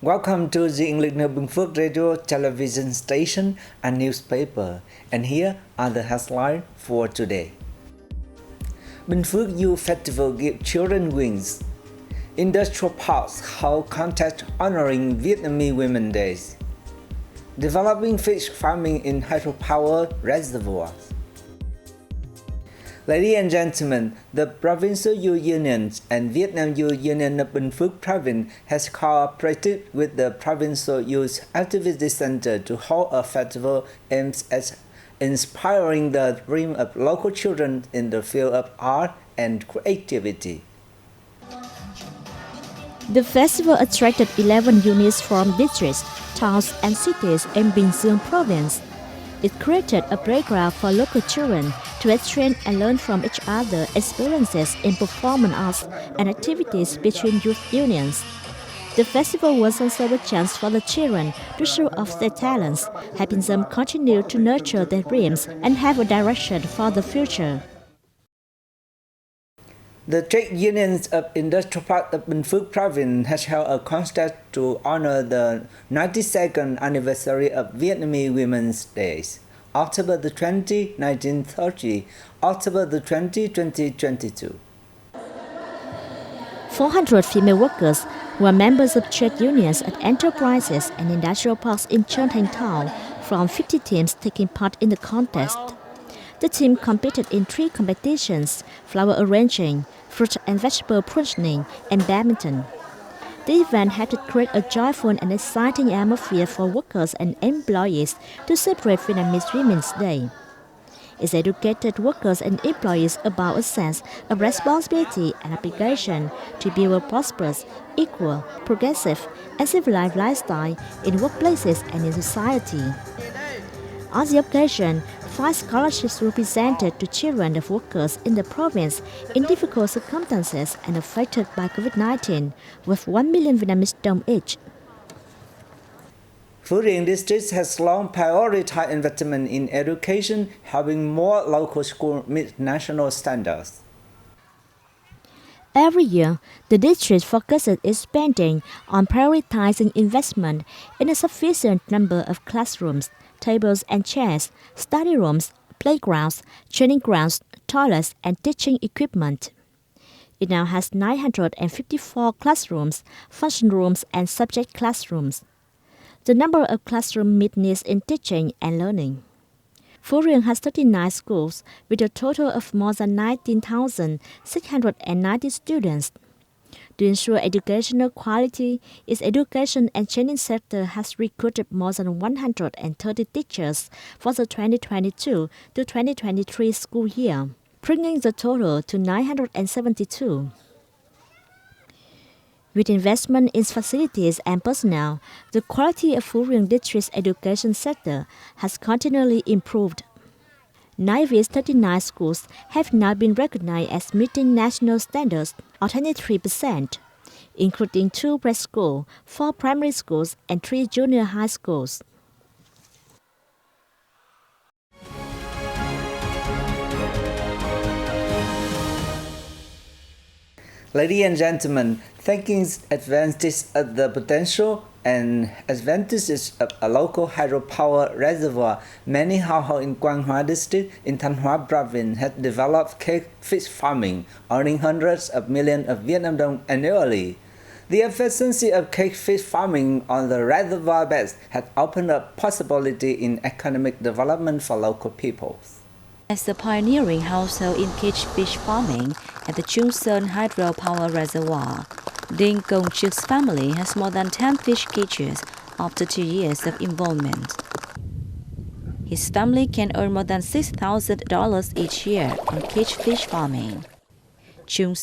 Welcome to the English Bình Phước radio, television station, and newspaper. And here are the headlines for today. Bình Phước Youth Festival gives children wings. Industrial parks hold contest honoring Vietnamese Women's Days. Developing fish farming in hydropower reservoirs. Ladies and gentlemen, the Provincial Youth Union and Vietnam Youth Union of Bình Phước Province has cooperated with the Provincial Youth Activity Center to hold a festival aimed at inspiring the dream of local children in the field of art and creativity. The festival attracted 11 units from districts, towns, and cities in Bình Dương Province. It created a playground for local children to exchange and learn from each other experiences in performance arts and activities between youth unions. The festival was also a chance for the children to show off their talents, helping them continue to nurture their dreams and have a direction for the future. The Trade Unions of Industrial Park of Bình Phước Province has held a contest to honor the 92nd anniversary of Vietnamese Women's Days, October the 20, 1930, October the 20, 2022. 400 female workers who are members of trade unions at enterprises and industrial parks in Truyền town from 50 teams taking part in the contest. The team competed in 3 competitions: flower arranging, fruit and vegetable pruning, and badminton. The event had to create a joyful and exciting atmosphere for workers and employees to celebrate Vietnamese Women's Day. It educated workers and employees about a sense of responsibility and obligation to build a prosperous, equal, progressive, and civilized lifestyle in workplaces and in society. On the occasion, 5 scholarships were presented to children of workers in the province in difficult circumstances and affected by COVID-19, with 1 million Vietnamese đồng each. Phú Riêng District has long prioritized investment in education, helping more local schools meet national standards. Every year, the district focuses its spending on prioritizing investment in a sufficient number of classrooms, tables and chairs, study rooms, playgrounds, training grounds, toilets, and teaching equipment. It now has 954 classrooms, function rooms, and subject classrooms. The number of classrooms meet needs in teaching and learning. Phú Riêng has 39 schools with a total of more than 19,690 students. To ensure educational quality, its education and training sector has recruited more than 130 teachers for the 2022 to 2023 school year, bringing the total to 972. With investment in facilities and personnel, the quality of Phú Riêng District's education sector has continually improved. 9 of its 39 schools have now been recognized as meeting national standards, or 23%, including 2 preschool, 4 primary schools, and 3 junior high schools. Ladies and gentlemen, taking advantage of the potential and advantages of a local hydropower reservoir, many households in Quang Hoa District in Thanh Hóa Province have developed cake fish farming, earning hundreds of millions of Vietnam đồng annually. The efficiency of cake fish farming on the reservoir beds has opened up possibility in economic development for local peoples. As a pioneering household in cage fish farming at the Chúng hydropower reservoir, Dinh Công Trức family has more than 10 fish cages after 2 years of involvement. His family can earn more than $6,000 each year on cage fish farming. Chung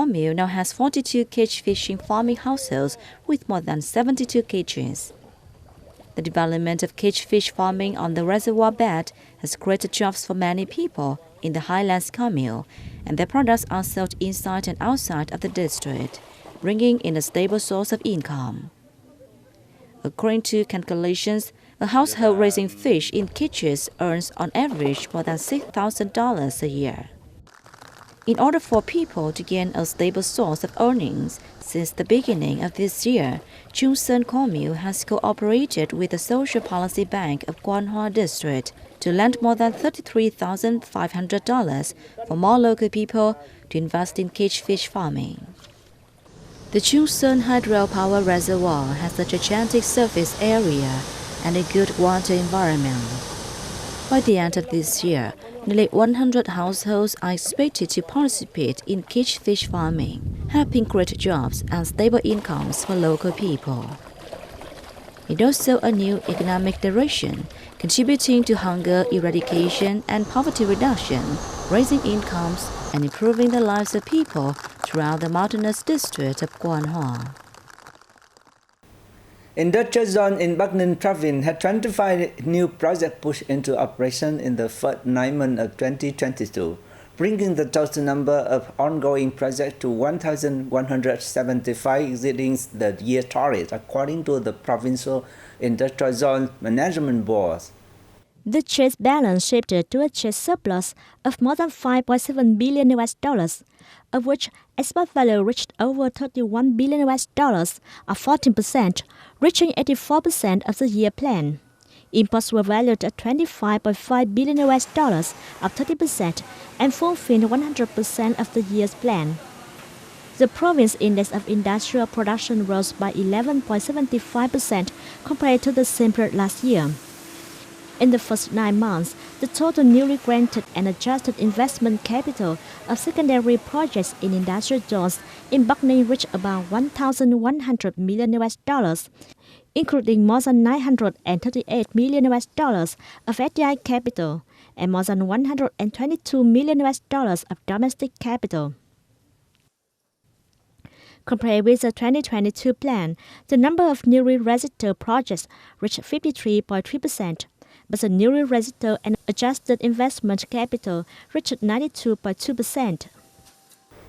Mill now has 42 cage fishing farming households with more than 72 cages. The development of cage fish farming on the reservoir bed has created jobs for many people in the highlands commune, and their products are sold inside and outside of the district, bringing in a stable source of income. According to calculations, a household raising fish in cages earns on average more than $6,000 a year. In order for people to gain a stable source of earnings, since the beginning of this year, Chung Commune has cooperated with the Social Policy Bank of Guanhua District to lend more than $33,500 for more local people to invest in cage fish farming. The Chung hydropower reservoir has a gigantic surface area and a good water environment. By the end of this year, nearly 100 households are expected to participate in cage fish farming, helping create jobs and stable incomes for local people. It also a new economic direction, contributing to hunger eradication and poverty reduction, raising incomes and improving the lives of people throughout the mountainous district of Guanhua. Industrial zone in Bắc Ninh province had 25 new projects pushed into operation in the first 9 months of 2022, bringing the total number of ongoing projects to 1,175, exceeding the year target, according to the Provincial Industrial Zone Management Board. The trade balance shifted to a trade surplus of more than $5.7 billion, of which export value reached over $31 billion, or 14%, reaching 84% of the year plan. Imports were valued at $25.5 billion, up 30%, and fulfilled 100% of the year's plan. The province index of industrial production rose by 11.75% compared to the same period last year. In the first 9 months, the total newly granted and adjusted investment capital of secondary projects in industrial zones in Bắc Ninh reached about $1,100 million, including more than $938 million of FDI capital and more than $122 million of domestic capital. Compared with the 2022 plan, the number of newly registered projects reached 53.3%, but the newly registered and adjusted investment capital reached 92.2%.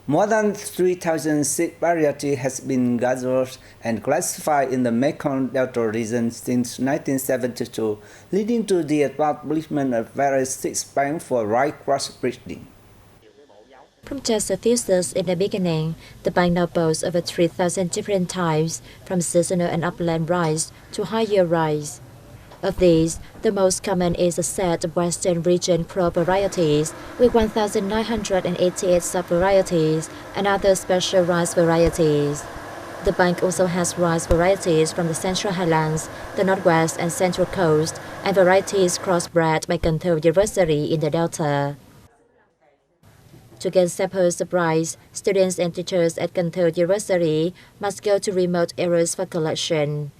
More than 3,000 seed varieties has been gathered and classified in the Mekong Delta region since 1972, leading to the establishment of various seed banks for rice crossbreeding. From just a few seeds in the beginning, the bank now boasts over 3,000 different types, from seasonal and upland rice to high-yield rice. Of these, the most common is a set of Western region crop varieties with 1,988 sub-varieties and other special rice varieties. The bank also has rice varieties from the Central Highlands, the Northwest and Central Coast, and varieties crossbred by Cần Thơ University in the Delta. To get samples of rice, students and teachers at Cần Thơ University must go to remote areas for collection.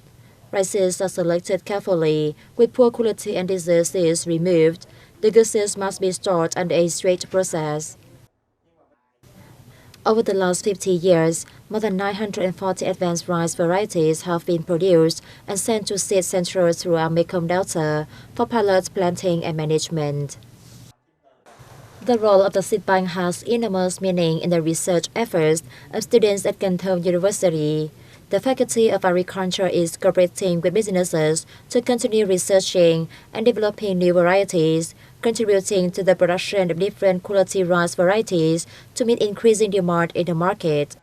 Rices are selected carefully, with poor quality and diseases removed. The good seeds must be stored under a strict process. Over the last 50 years, more than 940 advanced rice varieties have been produced and sent to seed centers throughout Mekong Delta for pilot planting and management. The role of the seed bank has enormous meaning in the research efforts of students at Cần Thơ University. The Faculty of Agriculture is cooperating with businesses to continue researching and developing new varieties, contributing to the production of different quality rice varieties to meet increasing demand in the market.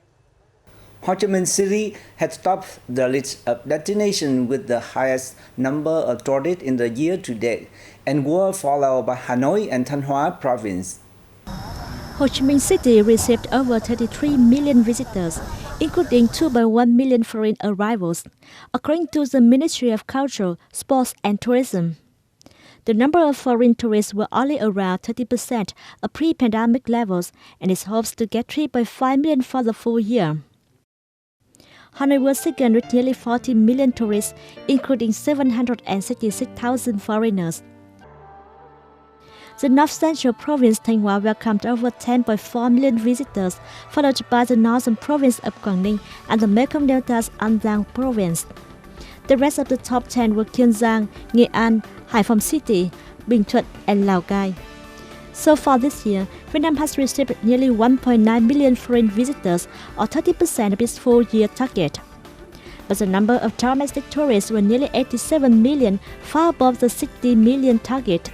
Ho Chi Minh City has topped the list of destinations with the highest number of tourists in the year to date, and were followed by Hanoi and Thanh Hóa province. Ho Chi Minh City received over 33 million visitors, including 2.1 million foreign arrivals, according to the Ministry of Culture, Sports and Tourism. The number of foreign tourists were only around 30% of pre-pandemic levels, and it hopes to get 3.5 million for the full year. Hanoi was second with nearly 40 million tourists, including 766,000 foreigners. The North Central Province Thanh Hóa welcomed over 10.4 million visitors, followed by the Northern Province of Quảng Ninh and the Mekong Delta's An Giang Province. The rest of the top 10 were Kiên Giang, Nghệ An, Hải Phòng City, Bình Thuận, and Lào Cai. So far this year, Vietnam has received nearly 1.9 million foreign visitors, or 30% of its full-year target. But the number of domestic tourists were nearly 87 million, far above the 60 million target.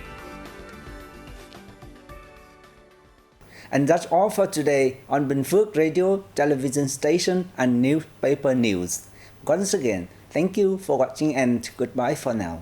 And that's all for today on Bình Phước Radio, television station, and newspaper news. Once again, thank you for watching and goodbye for now.